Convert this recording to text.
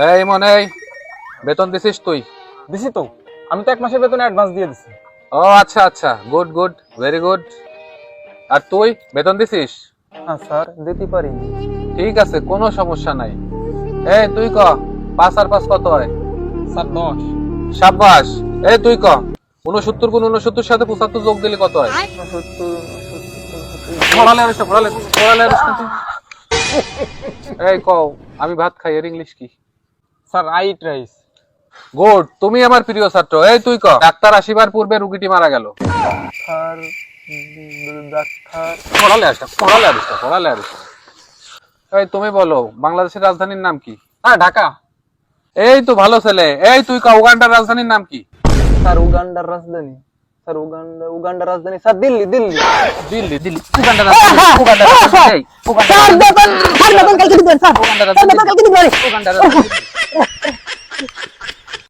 এই মনে বেতন দিছিস তুই? দিছি তো, আমি তো 1 মাসের বেতন অ্যাডভান্স দিয়ে দিছি। ও আচ্ছা আচ্ছা, গুড গুড, ভেরি গুড। আর তুই বেতন দিছিস? না স্যার, দিতে পারি। ঠিক আছে, কোনো সমস্যা নাই। এই তুই ক 5 আর 5 কত হয়? স্যার 10। সাব্বাস। এই তুই ক 69 গুণ 69 সাথে 75 যোগ দিলে কত হয়? 69। এই কও আমি ভাত খাই, এর ইংলিশ কি? Sir eight rice. গুড, তুমি আমার প্রিয় ছাত্র। এই তুই ক ডাক্তার আসিবার পূর্বে রোগীটি মারা গেল। Sir doctor. পড়ালে আসটা। এই তুমি বলো বাংলাদেশের রাজধানীর নাম কি? হ্যাঁ, ঢাকা। এই তো ভালো ছেলে। এই তুই ক উগান্ডার রাজধানীর নাম কি? স্যার উগান্ডার রাজধানী। স্যার উগান্ডার রাজধানী স্যার দিল্লি। দিল্লি। উগান্ডার রাজধানী। স্যার বেতন কালকে দিবেন স্যার। উগান্ডার স্যার বেতন কালকে দিবেন। রাজধানী।